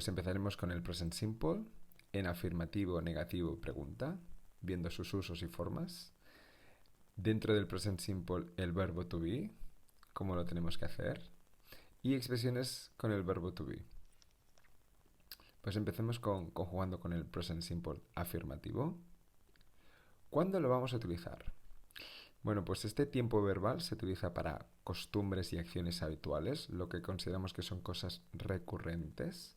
Pues empezaremos con el present simple, en afirmativo, negativo, pregunta, viendo sus usos y formas. Dentro del present simple, el verbo to be, cómo lo tenemos que hacer. Y expresiones con el verbo to be. Pues empecemos conjugando con el present simple afirmativo. ¿Cuándo lo vamos a utilizar? Bueno, pues este tiempo verbal se utiliza para costumbres y acciones habituales, lo que consideramos que son cosas recurrentes,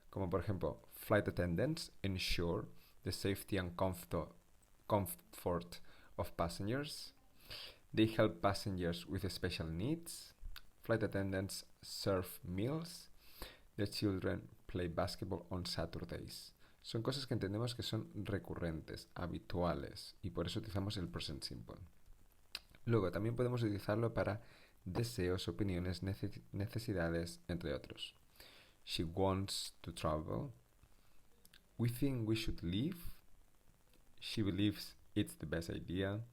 como por ejemplo, flight attendants ensure the safety and comfort of passengers. They help passengers with special needs. Flight attendants serve meals. The children play basketball on Saturdays. Son cosas que entendemos que son recurrentes, habituales, y por eso utilizamos el present simple. Luego, también podemos utilizarlo para deseos, opiniones, necesidades, entre otros. She wants to travel. We think we should leave. She believes it's the best idea.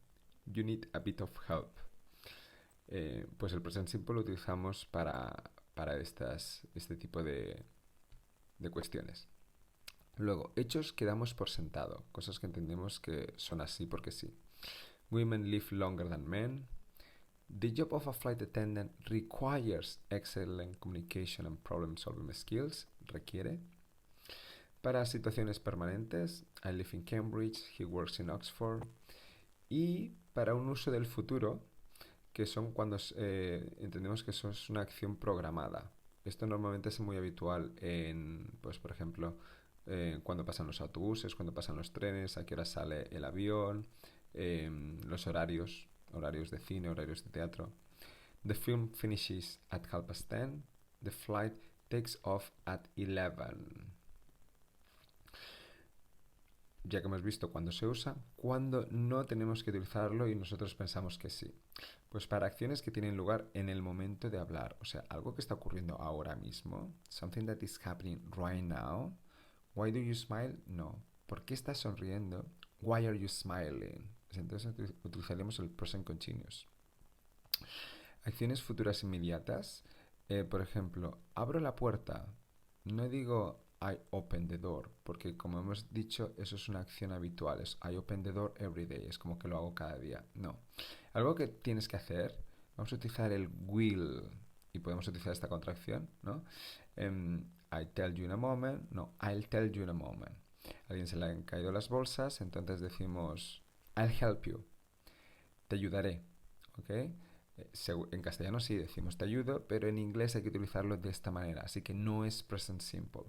You need a bit of help. Pues el present simple lo utilizamos para este tipo de cuestiones. Luego, hechos que damos por sentado, cosas que entendemos que son así porque sí. Women live longer than men. The job of a flight attendant requires excellent communication and problem-solving skills. Requiere. Para situaciones permanentes, I live in Cambridge, he works in Oxford. Y para un uso del futuro, que son cuando entendemos que eso es una acción programada. Esto normalmente es muy habitual en, pues por ejemplo, cuando pasan los autobuses, cuando pasan los trenes, a qué hora sale el avión, los horarios de cine, horarios de teatro. The film finishes at 10:30. The flight takes off at 11. Ya que hemos visto cuándo se usa, cuándo no tenemos que utilizarlo y nosotros pensamos que sí. Pues para acciones que tienen lugar en el momento de hablar, o sea, algo que está ocurriendo ahora mismo, something that is happening right now. Why do you smile? No. ¿Por qué estás sonriendo? Why are you smiling? Entonces utilizaremos el present continuous. Acciones futuras inmediatas, por ejemplo, abro la puerta. No digo I open the door, porque como hemos dicho, eso es una acción habitual. Es I open the door every day, es como que lo hago cada día. No. Algo que tienes que hacer, vamos a utilizar el will y podemos utilizar esta contracción, ¿no? I tell you in a moment, no, I'll tell you in a moment. A alguien se le han caído las bolsas, entonces decimos I'll help you, te ayudaré, ¿ok? En castellano sí decimos te ayudo, pero en inglés hay que utilizarlo de esta manera, así que no es present simple.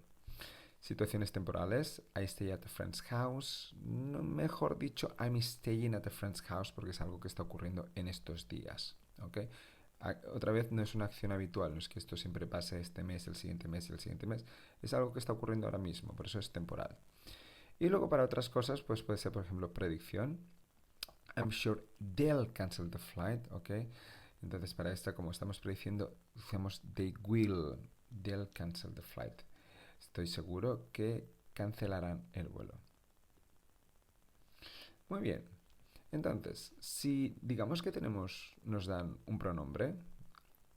Situaciones temporales, I stay at a friend's house, no, mejor dicho, I'm staying at a friend's house porque es algo que está ocurriendo en estos días, ¿ok? Otra vez no es una acción habitual, no es que esto siempre pase este mes, el siguiente mes y el siguiente mes, es algo que está ocurriendo ahora mismo, por eso es temporal. Y luego para otras cosas, pues puede ser, por ejemplo, predicción. I'm sure they'll cancel the flight, ¿ok? Entonces para esta, como estamos prediciendo, decimos they'll cancel the flight. Estoy seguro que cancelarán el vuelo. Muy bien. Entonces, si digamos que nos dan un pronombre,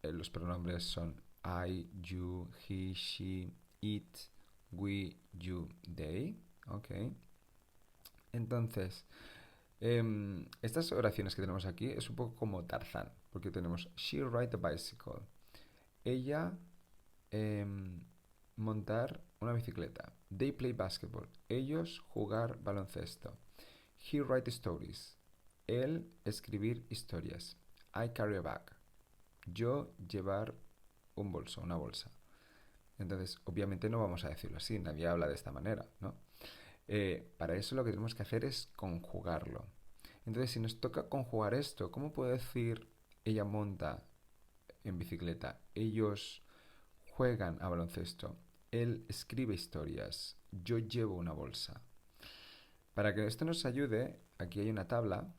los pronombres son I, you, he, she, it, we, you, they, ¿ok? Entonces, estas oraciones que tenemos aquí es un poco como Tarzán, porque tenemos she ride a bicycle, ella montar una bicicleta, they play basketball, ellos jugar baloncesto, he write stories, él escribir historias, I carry a bag, yo llevar un bolso, una bolsa. Entonces, obviamente no vamos a decirlo así, nadie habla de esta manera, ¿no? Para eso lo que tenemos que hacer es conjugarlo. Entonces, si nos toca conjugar esto, ¿cómo puedo decir ella monta en bicicleta? Ellos juegan a baloncesto. Él escribe historias. Yo llevo una bolsa. Para que esto nos ayude, aquí hay una tabla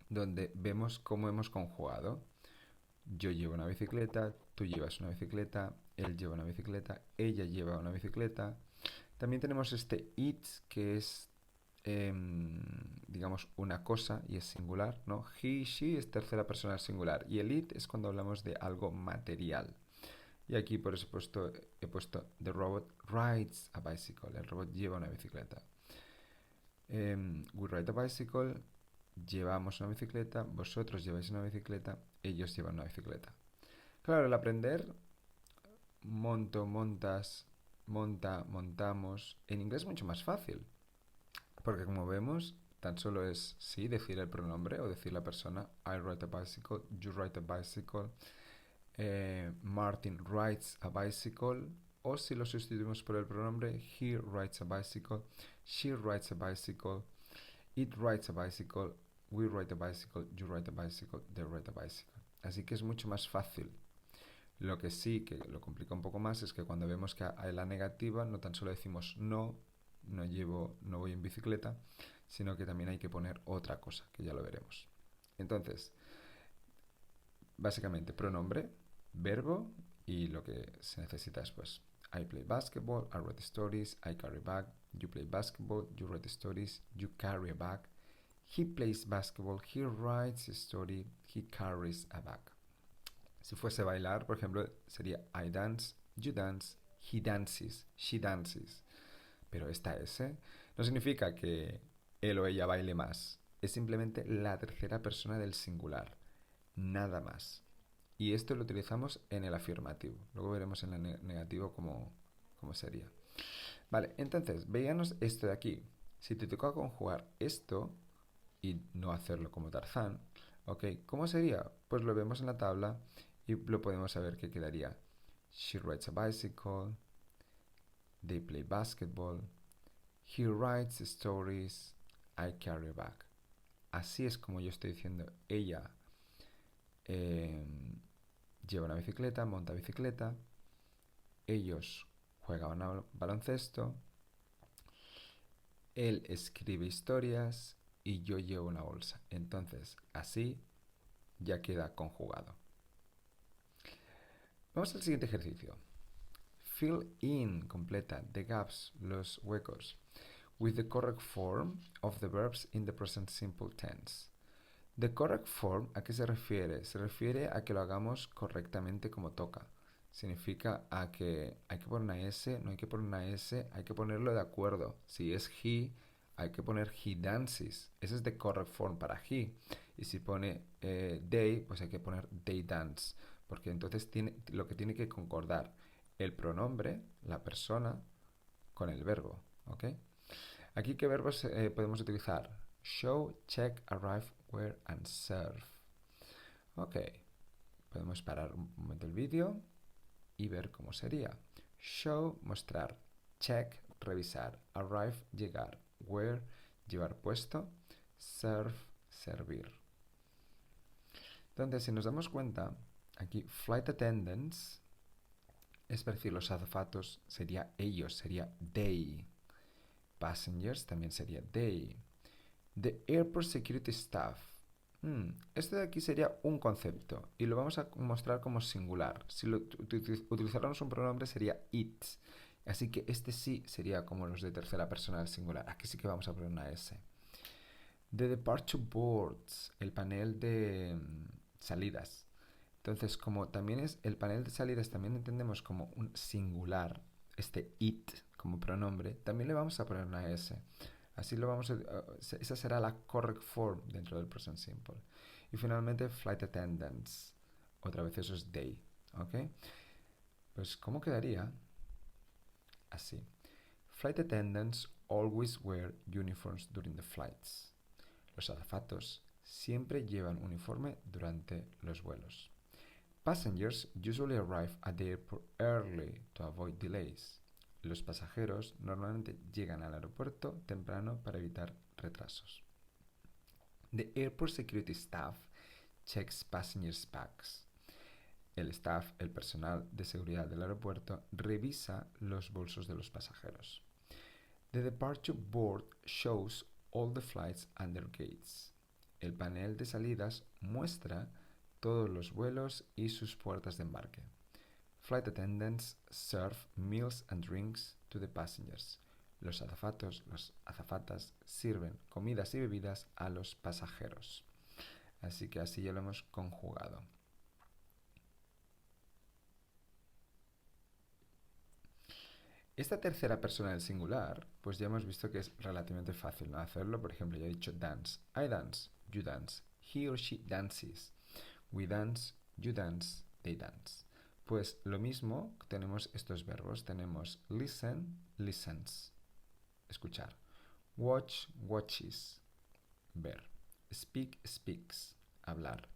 donde vemos cómo hemos conjugado. Yo llevo una bicicleta, tú llevas una bicicleta, él lleva una bicicleta, ella lleva una bicicleta. También tenemos este it, que es, digamos, una cosa y es singular, ¿no? He, she es tercera persona singular. Y el it es cuando hablamos de algo material. Y aquí por eso he puesto the robot rides a bicycle. El robot lleva una bicicleta. We ride a bicycle. Llevamos una bicicleta. Vosotros lleváis una bicicleta. Ellos llevan una bicicleta. Claro, el aprender montas, montamos. En inglés es mucho más fácil. Porque como vemos, tan solo es sí decir el pronombre o decir la persona. I ride a bicycle. You ride a bicycle. Martin rides a bicycle, o si lo sustituimos por el pronombre, he rides a bicycle, she rides a bicycle, it rides a bicycle, we ride a bicycle, you ride a bicycle, they ride a bicycle. Así que es mucho más fácil. Lo que sí que lo complica un poco más es que cuando vemos que hay la negativa, no tan solo decimos no voy en bicicleta, sino que también hay que poner otra cosa, que ya lo veremos. Entonces, básicamente pronombre, verbo y lo que se necesita es pues I play basketball, I write stories, I carry a bag, you play basketball, you write stories, you carry a bag, he plays basketball, he writes a story, he carries a bag. Si fuese bailar, por ejemplo, sería I dance, you dance, he dances, she dances. Pero esta S no significa que él o ella baile más, es simplemente la tercera persona del singular, nada más. Y esto lo utilizamos en el afirmativo. Luego veremos en el negativo cómo sería. Vale, entonces, veíamos esto de aquí. Si te toca conjugar esto y no hacerlo como Tarzán, ¿ok? ¿Cómo sería? Pues lo vemos en la tabla y lo podemos saber que quedaría. She rides a bicycle. They play basketball. He writes stories. I carry a bag. Así es como yo estoy diciendo. Ella lleva una bicicleta, monta bicicleta. Ellos juegan a baloncesto. Él escribe historias y yo llevo una bolsa. Entonces, así ya queda conjugado. Vamos al siguiente ejercicio. Fill in, completa, the gaps, los huecos, with the correct form of the verbs in the present simple tense. The correct form, ¿a qué se refiere? Se refiere a que lo hagamos correctamente como toca. Significa a que hay que poner una S, no hay que poner una S, hay que ponerlo de acuerdo. Si es he, hay que poner he dances. Ese es the correct form para he. Y si pone they, pues hay que poner they dance. Porque entonces lo que tiene que concordar el pronombre, la persona, con el verbo. ¿Ok? Aquí, ¿qué verbos podemos utilizar? Show, check, arrive, wear and serve. Ok, podemos parar un momento el vídeo y ver cómo sería. Show, mostrar. Check, revisar. Arrive, llegar. Wear, llevar puesto. Serve, servir. Entonces, si nos damos cuenta, aquí flight attendants, es decir, los azafatos, sería ellos, sería they. Passengers también sería they. The airport security staff. Esto de aquí sería un concepto y lo vamos a mostrar como singular. Si utilizáramos un pronombre sería it. Así que este sí sería como los de tercera persona del singular. Aquí sí que vamos a poner una S. The departure boards, el panel de salidas. Entonces, como también es el panel de salidas, también entendemos como un singular, este it como pronombre, también le vamos a poner una S. Así lo vamos a, esa será la correct form dentro del present simple. Y finalmente, flight attendants. Otra vez eso es they. ¿Ok? Pues, ¿cómo quedaría? Así. Flight attendants always wear uniforms during the flights. Los azafatos siempre llevan uniforme durante los vuelos. Passengers usually arrive at the airport early to avoid delays. Los pasajeros normalmente llegan al aeropuerto temprano para evitar retrasos. The airport security staff checks passengers' bags. El staff, el personal de seguridad del aeropuerto, revisa los bolsos de los pasajeros. The departure board shows all the flights and their gates. El panel de salidas muestra todos los vuelos y sus puertas de embarque. Flight attendants serve meals and drinks to the passengers. Los azafatos, las azafatas sirven comidas y bebidas a los pasajeros. Así que así ya lo hemos conjugado. Esta tercera persona del singular, pues ya hemos visto que es relativamente fácil, ¿no? Hacerlo. Por ejemplo, ya he dicho dance. I dance, you dance. He or she dances. We dance, you dance, they dance. Pues lo mismo, tenemos estos verbos. Tenemos listen, listens, escuchar. Watch, watches, ver. Speak, speaks, hablar.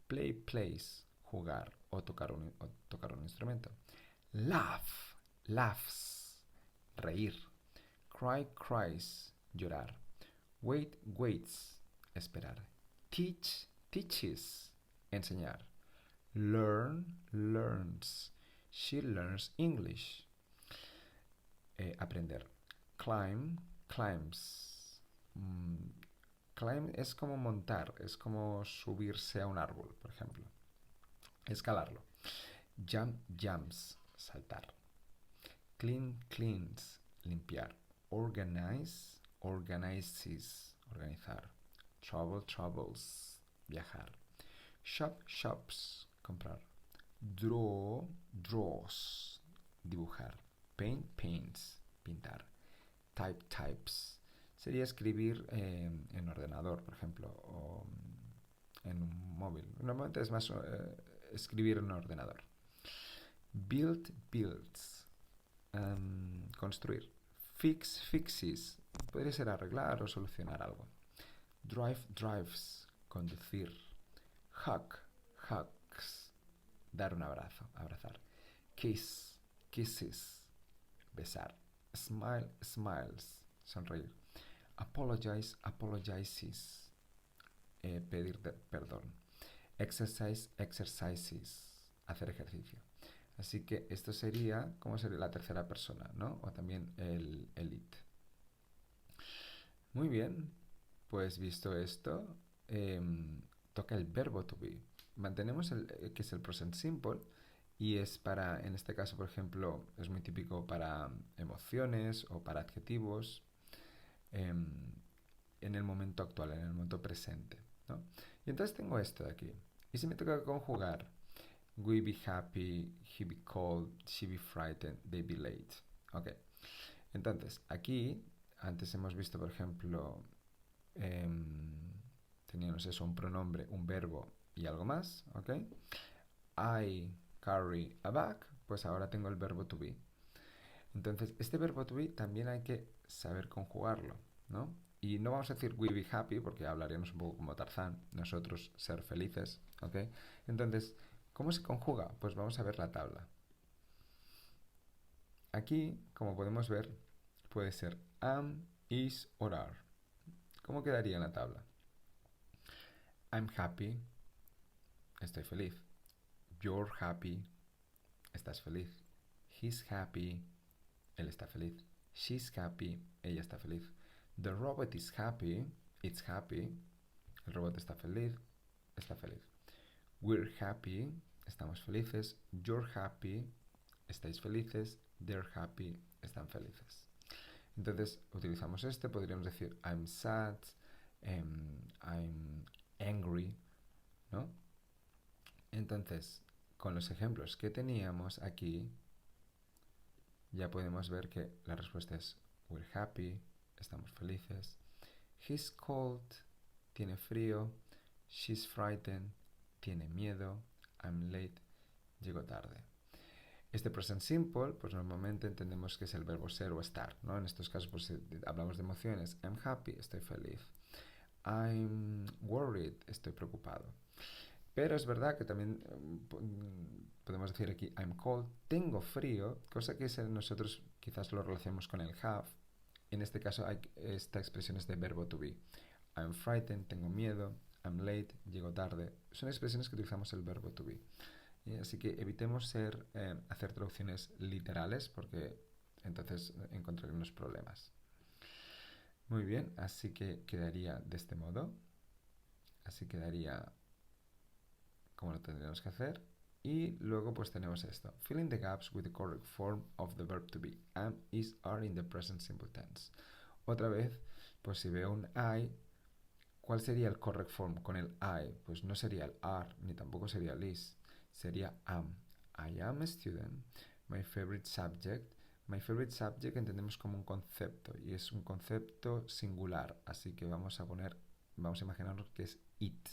Play, plays, jugar o tocar un instrumento. Laugh, laughs, reír. Cry, cries, llorar. Wait, waits, esperar. Teach, teaches, enseñar. Learn, learns. She learns English. Aprender. Climb, climbs. Climb es como montar, es como subirse a un árbol, por ejemplo. Escalarlo. Jump, jumps, saltar. Clean, cleans, limpiar. Organize, organizes, organizar. Travel, travels, viajar. Shop, shops, comprar. Draw, draws, dibujar. Paint, paints, pintar. Type, types. Sería escribir en ordenador, por ejemplo, o en un móvil. Normalmente es más escribir en un ordenador. Build, builds. Construir. Fix, fixes. Podría ser arreglar o solucionar algo. Drive, drives. Conducir. Hug, hugs. Dar un abrazo, abrazar. Kiss, kisses. Besar. Smile, smiles. Sonreír. Apologize, apologizes. Pedir perdón. Exercise, exercises. Hacer ejercicio. Así que esto sería, ¿cómo sería la tercera persona, ¿no? O también el it. Muy bien, pues visto esto, toca el verbo to be. Mantenemos que es el present simple y es para, en este caso, por ejemplo, es muy típico para emociones o para adjetivos en el momento actual, en el momento presente, ¿no? Y entonces tengo esto de aquí. Y si me toca conjugar we be happy, he be cold, she be frightened, they be late. Ok. Entonces, aquí, antes hemos visto, por ejemplo, teníamos eso, un pronombre, un verbo y algo más. Ok. I carry a bag, pues ahora tengo el verbo to be. Entonces, este verbo to be también hay que saber conjugarlo, ¿no? Y no vamos a decir we be happy, porque hablaríamos un poco como Tarzán, nosotros ser felices, ¿ok? Entonces, ¿cómo se conjuga? Pues vamos a ver la tabla. Aquí, como podemos ver, puede ser am, is or are. ¿Cómo quedaría en la tabla? I'm happy, estoy feliz. You're happy, estás feliz. He's happy, él está feliz. She's happy, ella está feliz. The robot is happy, it's happy. El robot está feliz, está feliz. We're happy, estamos felices. You're happy, estáis felices. They're happy, están felices. Entonces utilizamos este, podríamos decir I'm sad, I'm angry, ¿no? Entonces, con los ejemplos que teníamos aquí, ya podemos ver que la respuesta es we're happy, estamos felices. He's cold, tiene frío. She's frightened, tiene miedo. I'm late, llego tarde. Este present simple, pues normalmente entendemos que es el verbo ser o estar, ¿no? En estos casos pues hablamos de emociones. I'm happy, estoy feliz. I'm worried, estoy preocupado. Pero es verdad que también podemos decir aquí I'm cold, tengo frío, cosa que nosotros quizás lo relacionamos con el have. En este caso esta expresión es de verbo to be. I'm frightened, tengo miedo. I'm late, llego tarde. Son expresiones que utilizamos el verbo to be. Así que evitemos hacer traducciones literales porque entonces encontraremos problemas. Muy bien, así que quedaría de este modo. Así quedaría como lo tendríamos que hacer. Y luego pues tenemos esto. Fill in the gaps with the correct form of the verb to be. Am, is, are in the present simple tense. Otra vez, pues si veo un I, ¿cuál sería el correct form con el I? Pues no sería el are, ni tampoco sería el is. Sería am. I am a student. My favorite subject. My favorite subject entendemos como un concepto y es un concepto singular, así que vamos a imaginarnos que es it.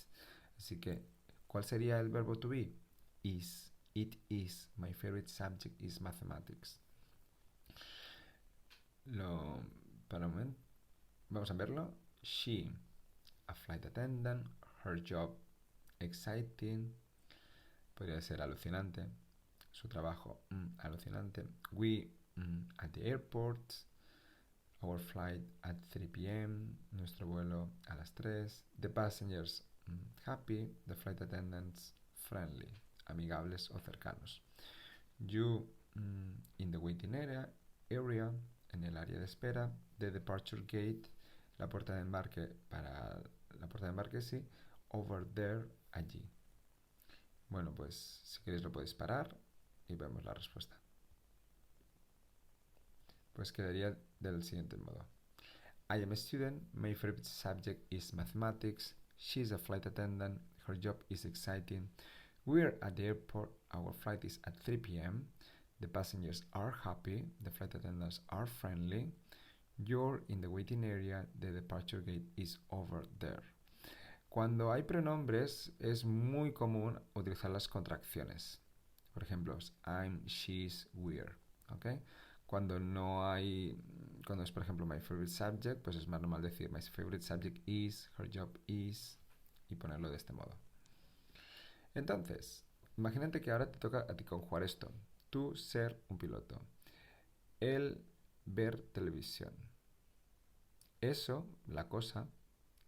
Así que, ¿cuál sería el verbo to be? Is. It is. My favorite subject is mathematics. Para un momento, vamos a verlo. She, a flight attendant. Her job, exciting. Podría ser alucinante. Su trabajo, alucinante. We, at the airport. Our flight at 3 p.m. Nuestro vuelo a las 3. The passengers, happy. The flight attendants, friendly. Amigables o cercanos. You, in the waiting area. En el área de espera. The departure gate. La puerta de embarque sí. Over there, allí. Bueno, pues si queréis lo podéis parar y vemos la respuesta. Pues quedaría del siguiente modo. I am a student. My favorite subject is mathematics. She is a flight attendant. Her job is exciting. We're at the airport. Our flight is at 3 p.m. The passengers are happy. The flight attendants are friendly. You're in the waiting area. The departure gate is over there. Cuando hay pronombres es muy común utilizar las contracciones. Por ejemplo, I'm, she's, we're. ¿Okay? Cuando es por ejemplo my favorite subject, pues es más normal decir my favorite subject is, her job is, y ponerlo de este modo. Entonces, imagínate que ahora te toca a ti conjugar esto. Tú ser un piloto. Él ver televisión. Eso, la cosa,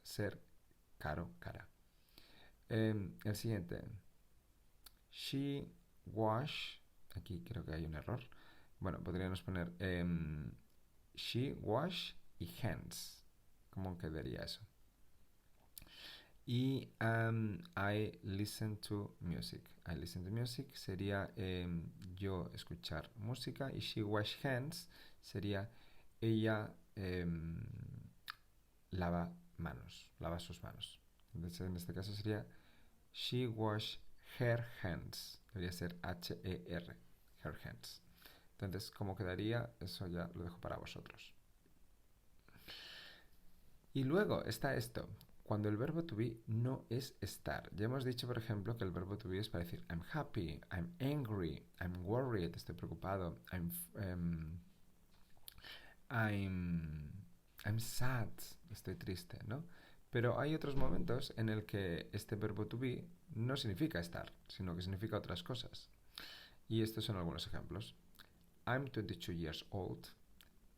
ser caro, cara. El siguiente. She wash. Aquí creo que hay un error. Bueno, podríamos poner she wash y hands. ¿Cómo quedaría eso? Y I listen to music. I listen to music sería yo escuchar música. Y she wash hands sería ella lava sus manos. Entonces en este caso sería she wash her hands. Debería ser H-E-R. Her hands. Entonces, ¿cómo quedaría? Eso ya lo dejo para vosotros. Y luego está esto. Cuando el verbo to be no es estar. Ya hemos dicho, por ejemplo, que el verbo to be es para decir I'm happy, I'm angry, I'm worried, estoy preocupado, I'm sad, estoy triste, ¿no? Pero hay otros momentos en el que este verbo to be no significa estar, sino que significa otras cosas. Y estos son algunos ejemplos. I'm 22 years old.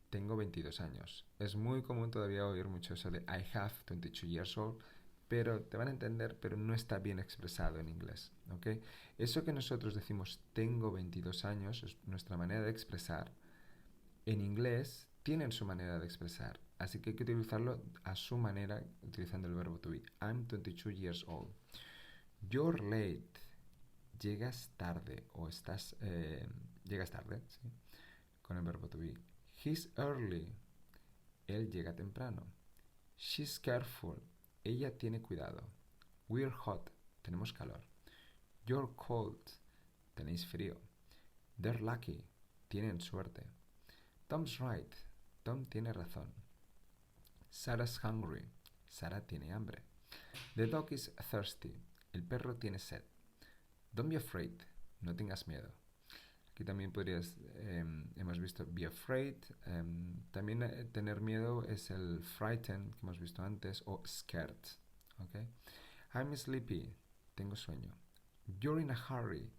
Tengo 22 años. Es muy común todavía oír mucho eso de I have 22 years old, pero te van a entender, pero no está bien expresado en inglés, ¿ok? Eso que nosotros decimos tengo 22 años, es nuestra manera de expresar. En inglés tienen su manera de expresar, así que hay que utilizarlo a su manera utilizando el verbo to be. I'm 22 years old. You're late. Llegas tarde o llegas tarde, ¿sí? Con el verbo to be. He's early. Él llega temprano. She's careful. Ella tiene cuidado. We're hot. Tenemos calor. You're cold. Tenéis frío. They're lucky. Tienen suerte. Tom's right. Tom tiene razón. Sarah's hungry. Sarah tiene hambre. The dog is thirsty. El perro tiene sed. Don't be afraid. No tengas miedo. Aquí también hemos visto be afraid. También tener miedo es el frightened, que hemos visto antes, o scared. ¿Okay? I'm sleepy. Tengo sueño. You're in a hurry.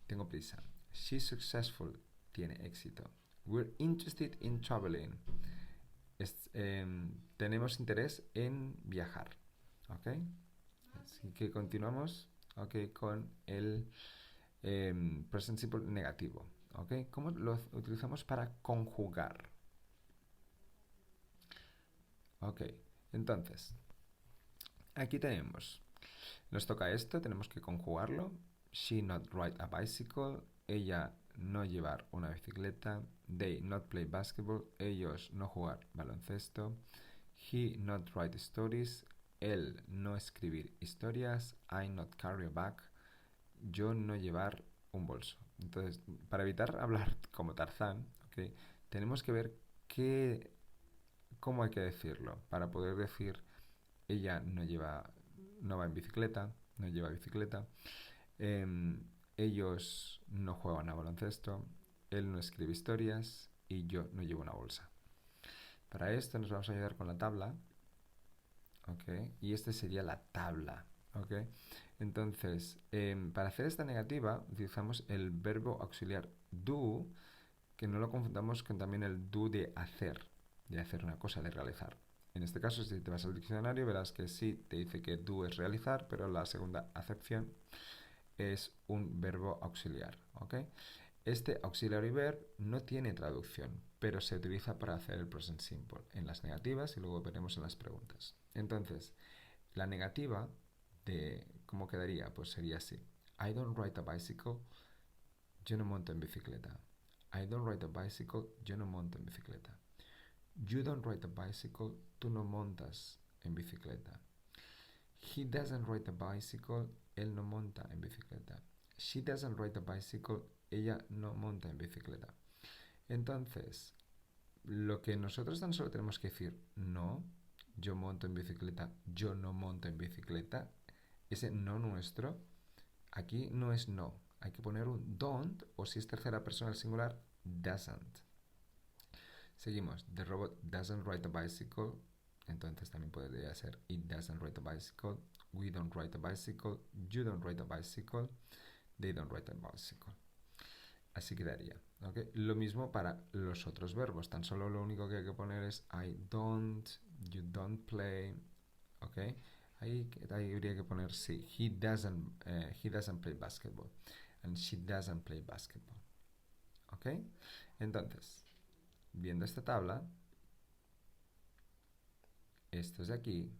Tengo prisa. She's successful. Tiene éxito. We're interested in traveling. Tenemos interés en viajar. ¿Ok? Así que continuamos, con el present simple negativo. ¿Ok? ¿Cómo lo utilizamos para conjugar? Ok, entonces, aquí nos toca esto, tenemos que conjugarlo. She not ride a bicycle. Ella no llevar una bicicleta. They not play basketball. Ellos no jugar baloncesto. He not write stories. Él no escribir historias. I not carry a bag. Yo no llevar un bolso. Entonces, para evitar hablar como Tarzán, ¿ok? Tenemos que ver cómo hay que decirlo para poder decir ella no va en bicicleta, no lleva bicicleta, ellos no juegan a baloncesto, él no escribe historias y yo no llevo una bolsa. Para esto nos vamos a ayudar con la tabla, ¿ok? Y esta sería la tabla, ¿ok? Entonces, para hacer esta negativa utilizamos el verbo auxiliar do, que no lo confundamos con también el do de hacer una cosa, de realizar. En este caso, si te vas al diccionario, verás que sí te dice que do es realizar, pero la segunda acepción es un verbo auxiliar, ¿ok? Este auxiliary verb no tiene traducción, pero se utiliza para hacer el present simple en las negativas y luego veremos en las preguntas. Entonces, la negativa de cómo quedaría, pues sería así. I don't ride a bicycle, yo no monto en bicicleta. I don't ride a bicycle, yo no monto en bicicleta. You don't ride a bicycle, tú no montas en bicicleta. He doesn't ride a bicycle, él no monta en bicicleta. She doesn't ride a bicycle, ella no monta en bicicleta. Entonces, lo que nosotros tan solo tenemos que decir no, yo monto en bicicleta, yo no monto en bicicleta, ese no nuestro, aquí no es no. Hay que poner un don't, o si es tercera persona al singular, doesn't. Seguimos. The robot doesn't ride a bicycle. Entonces también podría ser it doesn't ride a bicycle. We don't ride a bicycle. You don't ride a bicycle. They don't ride a bicycle. Así quedaría. ¿Okay? Lo mismo para los otros verbos. Tan solo lo único que hay que poner es I don't, you don't play. ¿Ok? Ahí habría que poner sí. He doesn't play basketball. And she doesn't play basketball. ¿Ok? Entonces, viendo esta tabla, estos de aquí,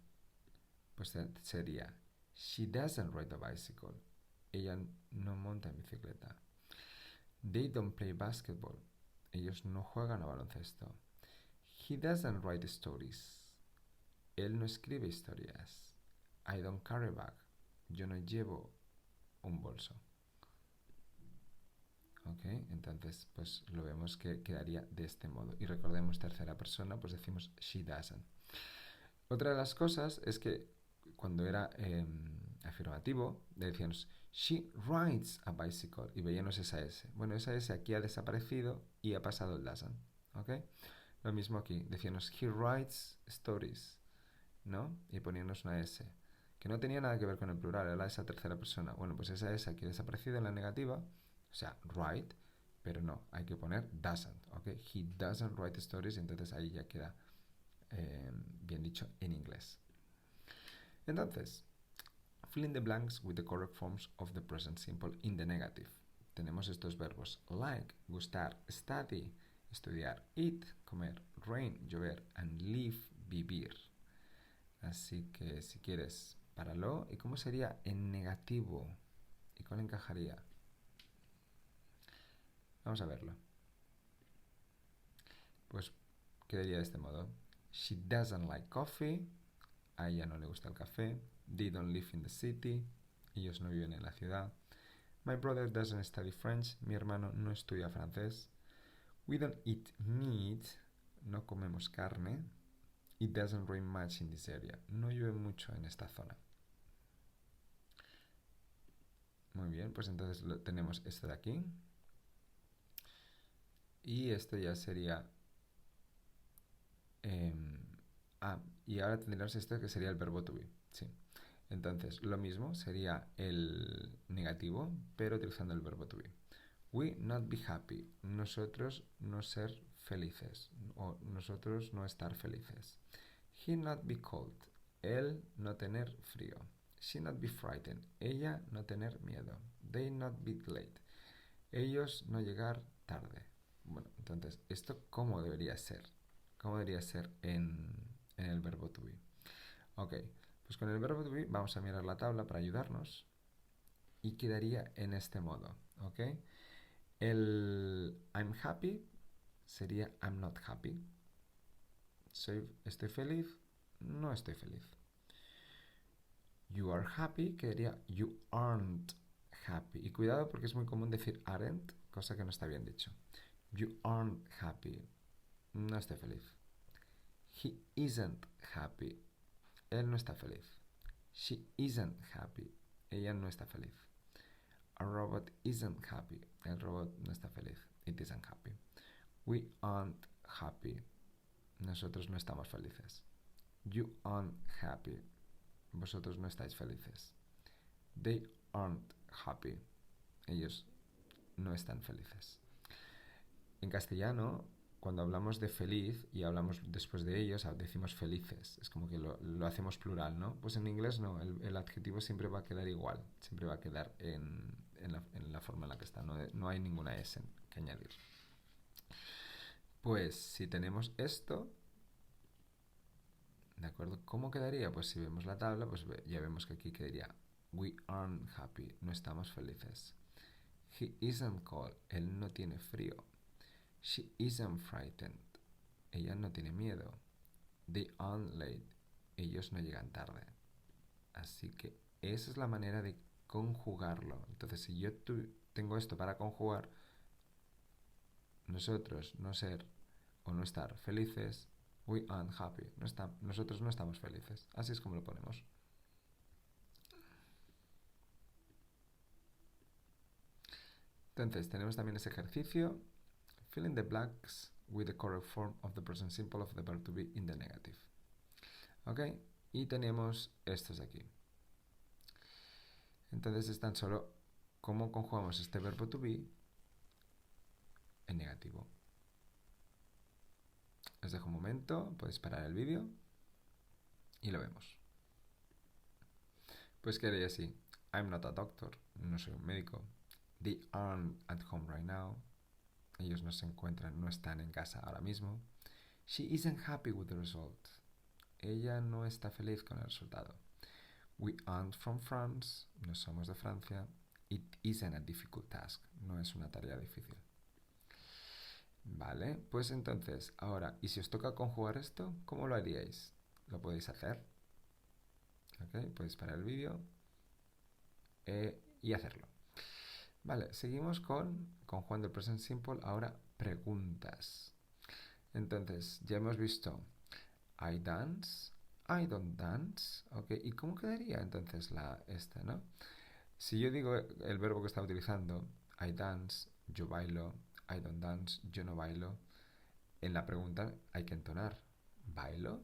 pues sería she doesn't ride a bicycle. Ella no monta en bicicleta. They don't play basketball. Ellos no juegan a baloncesto. He doesn't write stories. Él no escribe historias. I don't carry a bag. Yo no llevo un bolso. ¿Ok? Entonces, pues lo vemos que quedaría de este modo. Y recordemos tercera persona, pues decimos she doesn't. Otra de las cosas es que cuando era afirmativo, decíamos she rides a bicycle y veíamos esa S. Bueno, esa S aquí ha desaparecido y ha pasado el doesn't. ¿Ok? Lo mismo aquí, decíamos he writes stories, ¿no? Y poníamos una S, que no tenía nada que ver con el plural, era esa tercera persona. Bueno, pues esa S aquí ha desaparecido en la negativa, o sea, write, pero no, hay que poner doesn't, ¿ok? He doesn't write stories, entonces ahí ya queda bien dicho en inglés. Entonces, fill in the blanks with the correct forms of the present simple in the negative. Tenemos estos verbos like, gustar, study, estudiar, eat, comer, rain, llover, and live, vivir. Así que si quieres, páralo. ¿Y cómo sería en negativo? ¿Y cuál encajaría? Vamos a verlo. Pues quedaría de este modo. She doesn't like coffee. A ella no le gusta el café. They don't live in the city. Ellos no viven en la ciudad. My brother doesn't study French. Mi hermano no estudia francés. We don't eat meat. No comemos carne. It doesn't rain much in this area. No llueve mucho en esta zona. Muy bien, pues entonces tenemos este de aquí. Y este ya sería... y ahora tendríamos este que sería el verbo to be. Sí. Entonces, lo mismo sería el negativo, pero utilizando el verbo to be. We not be happy. Nosotros no ser felices. O nosotros no estar felices. He not be cold. Él no tener frío. She not be frightened. Ella no tener miedo. They not be late. Ellos no llegar tarde. Bueno, entonces, ¿esto cómo debería ser? ¿Cómo debería ser en el verbo to be? Ok, pues con el verbo to be vamos a mirar la tabla para ayudarnos y quedaría en este modo, ¿ok? El I'm happy sería I'm not happy. Estoy feliz, no estoy feliz. You are happy quedaría you aren't happy. Y cuidado porque es muy común decir aren't, cosa que no está bien dicho. You aren't happy. No estoy feliz. He isn't happy. Él no está feliz. She isn't happy. Ella no está feliz. A robot isn't happy. El robot no está feliz. It isn't happy. We aren't happy. Nosotros no estamos felices. You aren't happy. Vosotros no estáis felices. They aren't happy. Ellos no están felices. En castellano, cuando hablamos de feliz y hablamos después de ellos, decimos felices. Es como que lo hacemos plural, ¿no? Pues en inglés no, el adjetivo siempre va a quedar igual. Siempre va a quedar en la forma en la que está. No hay ninguna S que añadir. Pues si tenemos esto, ¿de acuerdo? ¿Cómo quedaría? Pues si vemos la tabla, pues ya vemos que aquí quedaría we aren't happy, no estamos felices. He isn't cold, él no tiene frío. She isn't frightened, ella no tiene miedo. They aren't late, ellos no llegan tarde. Así que esa es la manera de conjugarlo. Entonces, si yo tengo esto para conjugar, nosotros no ser o no estar felices, we aren't happy, nosotros no estamos felices. Así es como lo ponemos. Entonces, tenemos también ese ejercicio. Fill in the blanks with the correct form of the present simple of the verb to be in the negative. ¿Ok? Y tenemos estos aquí. Entonces, están solo cómo conjugamos este verbo to be en negativo. Os dejo un momento, podéis parar el vídeo y lo vemos. Pues quedaría así. I'm not a doctor, no soy un médico. They aren't at home right now. Ellos no se encuentran, no están en casa ahora mismo. She isn't happy with the result. Ella no está feliz con el resultado. We aren't from France. No somos de Francia. It isn't a difficult task. No es una tarea difícil. Vale, pues entonces, ahora, ¿y si os toca conjugar esto? ¿Cómo lo haríais? ¿Lo podéis hacer? Ok, podéis parar el vídeo y hacerlo. Vale, seguimos con conjugando el present simple, ahora preguntas. Entonces, ya hemos visto I dance, I don't dance, ¿ok? ¿Y cómo quedaría entonces esta, no? Si yo digo el verbo que está utilizando, I dance, yo bailo, I don't dance, yo no bailo, en la pregunta hay que entonar, ¿bailo?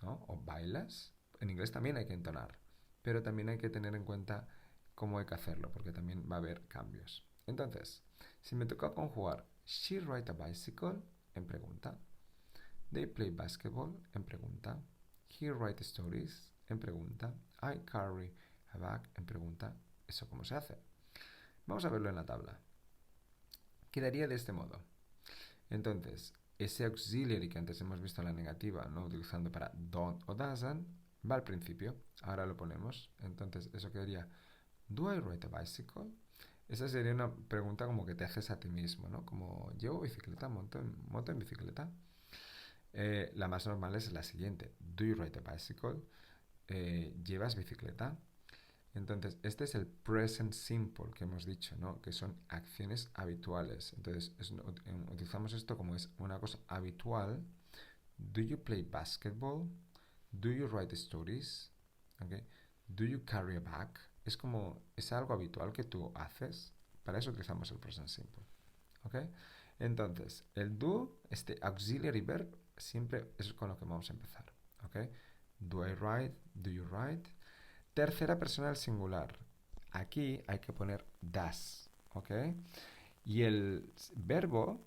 ¿No? ¿O bailas? En inglés también hay que entonar, pero también hay que tener en cuenta cómo hay que hacerlo, porque también va a haber cambios. Entonces, si me toca conjugar she ride a bicycle, en pregunta, they play basketball, en pregunta, he writes stories, en pregunta, I carry a bag, en pregunta, ¿eso cómo se hace? Vamos a verlo en la tabla. Quedaría de este modo. Entonces, ese auxiliary que antes hemos visto en la negativa, no utilizando para don't o doesn't, va al principio. Ahora lo ponemos. Entonces, eso quedaría do I ride a bicycle? Esa sería una pregunta como que te haces a ti mismo, ¿no? Como, ¿llevo bicicleta? ¿Moto en bicicleta? La más normal es la siguiente. Do you ride a bicycle? ¿Llevas bicicleta? Entonces, este es el present simple que hemos dicho, ¿no? Que son acciones habituales. Entonces, utilizamos esto como es una cosa habitual. Do you play basketball? Do you write stories? ¿Okay? Do you carry a bag? Es algo habitual que tú haces. Para eso utilizamos el present simple. ¿Ok? Entonces, el do, este auxiliary verb, siempre es con lo que vamos a empezar. ¿Ok? Do I write? Do you write? Tercera persona del singular. Aquí hay que poner das. ¿Ok? Y el verbo,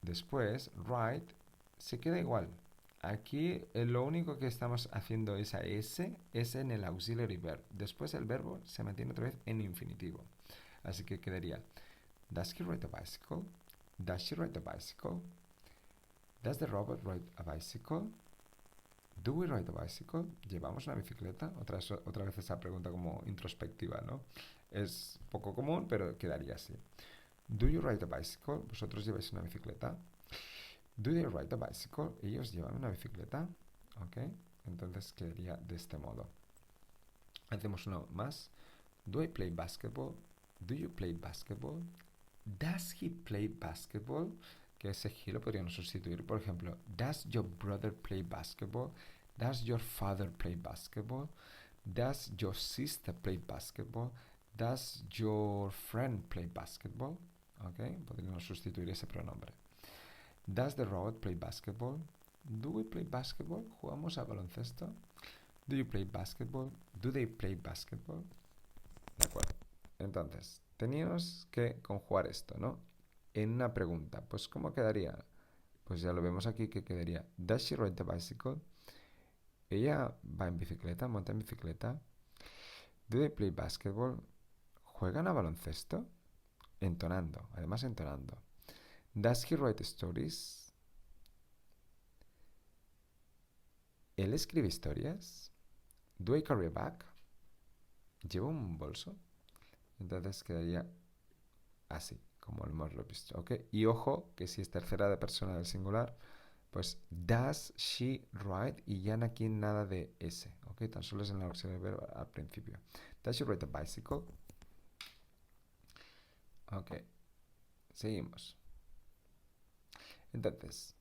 después, write, se queda igual. Aquí lo único que estamos haciendo esa S es en el auxiliary verb. Después el verbo se mantiene otra vez en infinitivo. Así que quedaría does he ride a bicycle? Does she ride a bicycle? Does the robot ride a bicycle? Do we ride a bicycle? ¿Llevamos una bicicleta? Otra vez esa pregunta como introspectiva, ¿no? Es poco común, pero quedaría así. Do you ride a bicycle? ¿Vosotros lleváis una bicicleta? Do they ride a bicycle? ¿Ellos llevan una bicicleta? ¿Ok? Entonces quedaría de este modo. Hacemos uno más. Do I play basketball? Do you play basketball? Does he play basketball? Que ese he lo podríamos sustituir. Por ejemplo, does your brother play basketball? Does your father play basketball? Does your sister play basketball? Does your friend play basketball? Ok, podríamos sustituir ese pronombre. Does the robot play basketball? Do we play basketball? ¿Jugamos a baloncesto? Do you play basketball? Do they play basketball? De acuerdo. Entonces, teníamos que conjugar esto, ¿no? En una pregunta. Pues, ¿cómo quedaría? Pues ya lo vemos aquí que quedaría. Does she ride the bicycle? ¿Ella va en bicicleta? ¿Monta en bicicleta? Do they play basketball? ¿Juegan a baloncesto? Entonando. Además, entonando. Does he write stories? ¿Él escribe historias? Do I carry a bag? ¿Llevo un bolso? Entonces quedaría así, como lo hemos visto. ¿Ok? Y ojo, que si es tercera de persona del singular, pues does she ride y ya no aquí nada de ese. ¿Ok? Tan solo es en la auxiliar verbo al principio. Does she ride a bicycle? Ok. Seguimos. Entonces,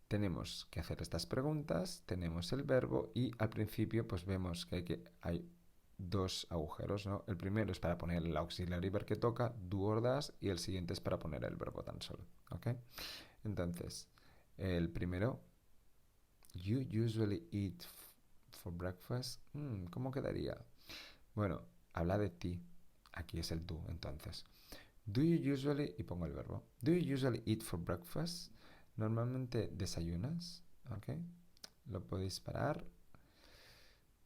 tenemos que hacer estas preguntas, tenemos el verbo y al principio pues vemos que hay dos agujeros, ¿no? El primero es para poner el auxiliary verb que toca, do or does, y el siguiente es para poner el verbo tan solo, ¿ok? Entonces, el primero, you usually eat for breakfast. ¿Cómo quedaría? Bueno, habla de ti. Aquí es el do, entonces. Do you usually, y pongo el verbo, do you usually eat for breakfast? Normalmente desayunas, ¿ok? Lo podéis parar.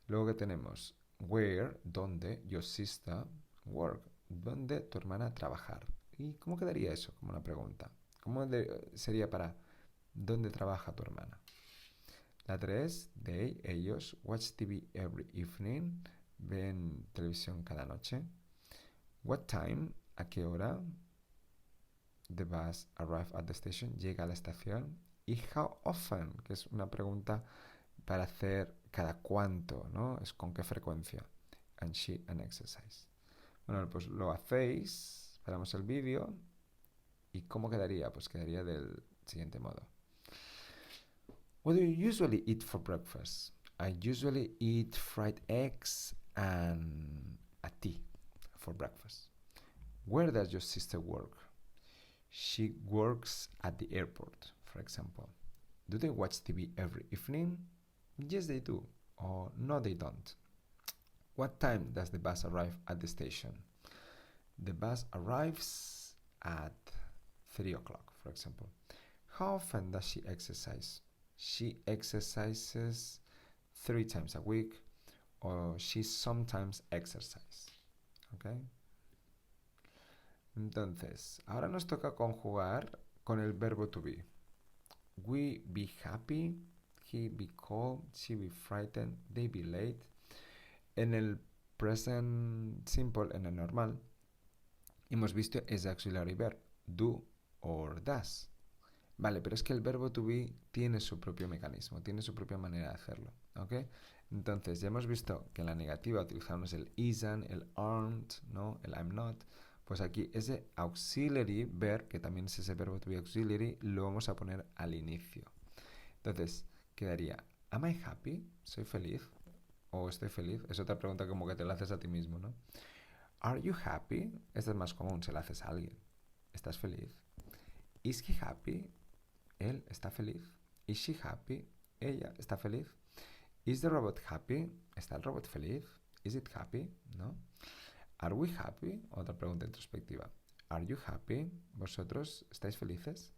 Luego que tenemos where, donde, your sister, work, donde tu hermana trabajar. ¿Y cómo quedaría eso como una pregunta? ¿Cómo sería para dónde trabaja tu hermana? La 3, they, ellos, watch TV every evening, ven televisión cada noche. What time, a qué hora? The bus arrive at the station, llega a la estación. Y how often, que es una pregunta para hacer cada cuánto, ¿no? Es con qué frecuencia. And she an exercise. Bueno, pues lo hacéis, paramos el vídeo. ¿Y cómo quedaría? Pues quedaría del siguiente modo. What do you usually eat for breakfast? I usually eat fried eggs and a tea for breakfast. Where does your sister work? She works at the airport, for example. Do they watch TV every evening? Yes, they do. Or no, they don't. What time does the bus arrive at the station? The bus arrives at 3 o'clock, for example. How often does she exercise? She exercises 3 times a week, or she sometimes exercises. ¿Ok? Entonces, ahora nos toca conjugar con el verbo to be. We be happy, he be cold, she be frightened, they be late. En el present simple, en el normal, hemos visto ese auxiliary verb, do or does. Vale, pero es que el verbo to be tiene su propio mecanismo, tiene su propia manera de hacerlo, ¿ok? Entonces, ya hemos visto que en la negativa utilizamos el isn't, el aren't, ¿no? El I'm not. Pues aquí ese auxiliary verb, que también es ese verbo to be auxiliary, lo vamos a poner al inicio. Entonces, quedaría, am I happy? ¿Soy feliz? ¿O estoy feliz? Es otra pregunta como que te la haces a ti mismo, ¿no? Are you happy? Esta es más común, se la haces a alguien. ¿Estás feliz? Is he happy? Él está feliz. Is she happy? Ella está feliz. Is the robot happy? ¿Está el robot feliz? Is it happy? ¿No? Are we happy? Otra pregunta introspectiva. Are you happy? ¿Vosotros estáis felices?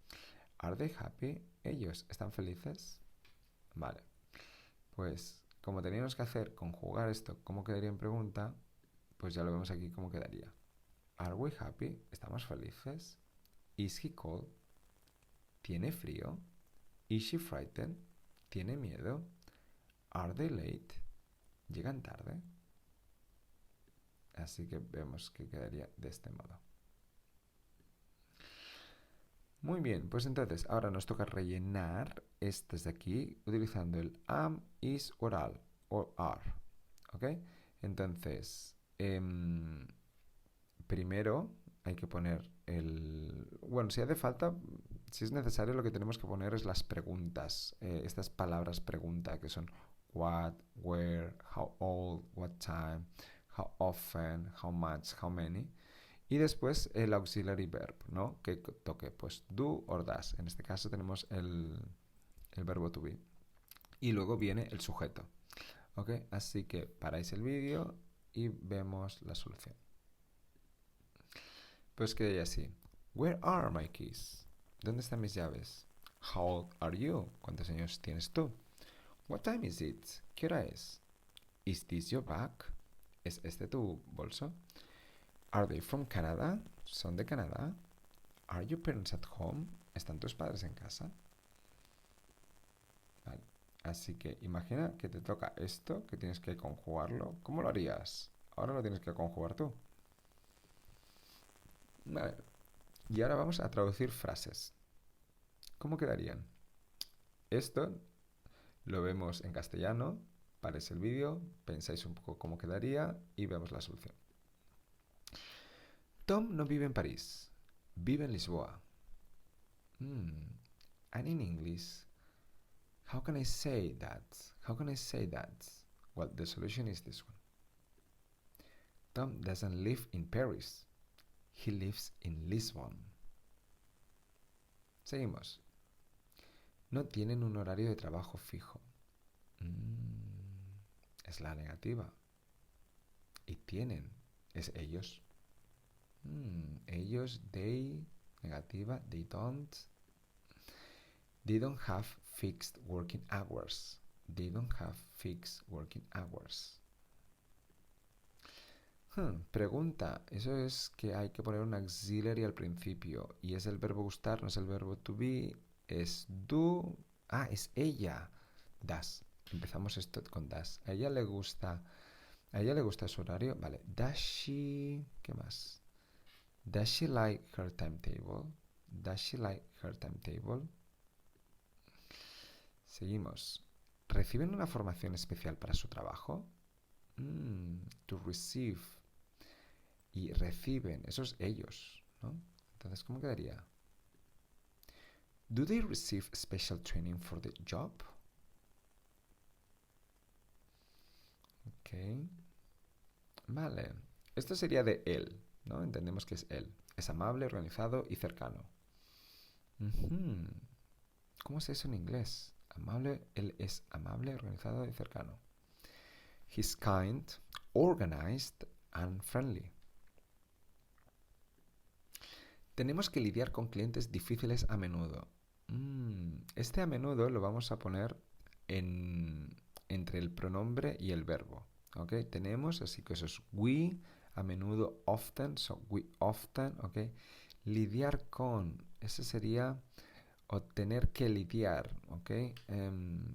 Are they happy? ¿Ellos están felices? Vale. Pues como teníamos que hacer conjugar esto, ¿cómo quedaría en pregunta? Pues ya lo vemos aquí cómo quedaría. Are we happy? ¿Estamos felices? Is he cold? ¿Tiene frío? Is she frightened? ¿Tiene miedo? Are they late? ¿Llegan tarde? Así que vemos que quedaría de este modo. Muy bien, pues entonces ahora nos toca rellenar estas de aquí utilizando el am, is, oral o are. ¿Ok? Entonces, primero hay que poner el bueno, si hace falta, si es necesario, lo que tenemos que poner es las preguntas, estas palabras pregunta, que son what, where, how old, what time, how often, how much, how many. Y después el auxiliary verb, ¿no? Que toque, pues do or does. En este caso tenemos el verbo to be. Y luego viene el sujeto. ¿Ok? Así que paráis el vídeo y vemos la solución. Pues quedaría así. Where are my keys? ¿Dónde están mis llaves? How old are you? ¿Cuántos años tienes tú? What time is it? ¿Qué hora es? Is this your bag? ¿Es este tu bolso? Are they from Canada? ¿Son de Canadá? Are your parents at home? ¿Están tus padres en casa? Vale. Así que imagina que te toca esto, que tienes que conjugarlo. ¿Cómo lo harías? Ahora lo tienes que conjugar tú. Vale. Y ahora vamos a traducir frases. ¿Cómo quedarían? Esto lo vemos en castellano. Paráis el vídeo, pensáis un poco cómo quedaría y vemos la solución. Tom no vive en París, vive en Lisboa. And in English, how can I say that? How can I say that? Well, the solution is this one. Tom doesn't live in Paris. He lives in Lisbon. Seguimos. No tienen un horario de trabajo fijo. Es la negativa. Y tienen. Es ellos. Ellos, they, negativa, they don't. They don't have fixed working hours. They don't have fixed working hours. Pregunta. Eso es que hay que poner un auxiliary al principio. Y es el verbo gustar, no es el verbo to be. Es do. Ah, es ella. Das. Empezamos esto con das. A ella le gusta. ¿A ella le gusta su horario? Vale. Does she... ¿Qué más? Does she like her timetable? Does she like her timetable? Seguimos. ¿Reciben una formación especial para su trabajo? To receive. Y reciben. Eso es ellos, ¿no? Entonces, ¿cómo quedaría? Do they receive special training for the job? Ok. Vale. Esto sería de él, ¿no? Entendemos que es él. Es amable, organizado y cercano. ¿Cómo es eso en inglés? Amable, él es amable, organizado y cercano. He's kind, organized and friendly. Tenemos que lidiar con clientes difíciles a menudo. Este a menudo lo vamos a poner entre el pronombre y el verbo. ¿Ok? Tenemos, así que eso es we, a menudo, often, so we often, ¿ok? Lidiar con, ese sería o tener que lidiar, ¿ok?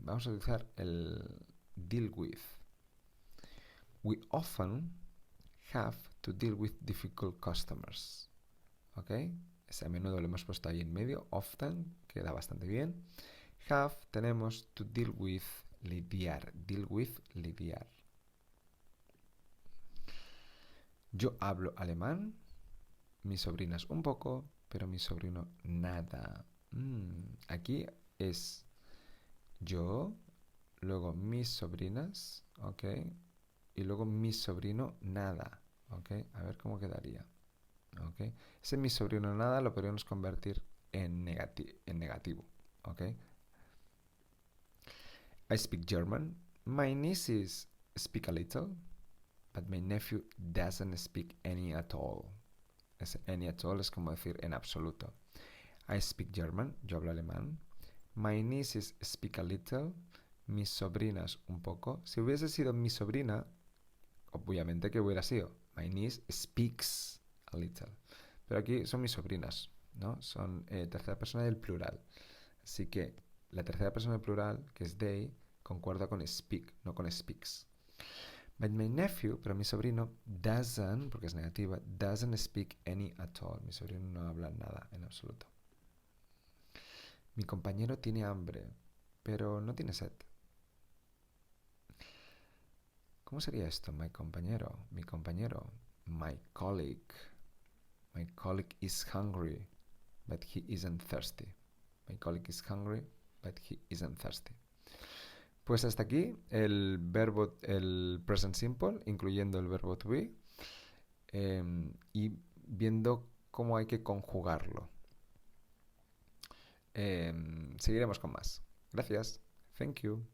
Vamos a utilizar el deal with. We often have to deal with difficult customers, ¿ok? Ese a menudo lo hemos puesto ahí en medio, often, queda bastante bien. Have, tenemos to deal with, lidiar, deal with, lidiar. Yo hablo alemán, mis sobrinas un poco, pero mi sobrino nada. Aquí es yo, luego mis sobrinas, ¿ok? Y luego mi sobrino nada, ¿ok? A ver cómo quedaría, ¿ok? Ese mi sobrino nada lo podríamos convertir en negativo, ¿ok? I speak German. My nieces speak a little, but my nephew doesn't speak any at all. Ese any at all es como decir en absoluto. I speak German, yo hablo alemán. My nieces speak a little, mis sobrinas un poco. Si hubiese sido mi sobrina, obviamente que hubiera sido my niece speaks a little. Pero aquí son mis sobrinas, ¿no? Son tercera persona del plural. Así que la tercera persona del plural, que es they, concuerda con speak, no con speaks. But my nephew, pero mi sobrino, doesn't, porque es negativa, doesn't speak any at all. Mi sobrino no habla nada en absoluto. Mi compañero tiene hambre, pero no tiene sed. ¿Cómo sería esto? Mi compañero. My colleague. My colleague is hungry. but he isn't thirsty. My colleague is hungry, but he isn't thirsty. Pues hasta aquí el present simple, incluyendo el verbo to be, y viendo cómo hay que conjugarlo. Seguiremos con más. Gracias. Thank you.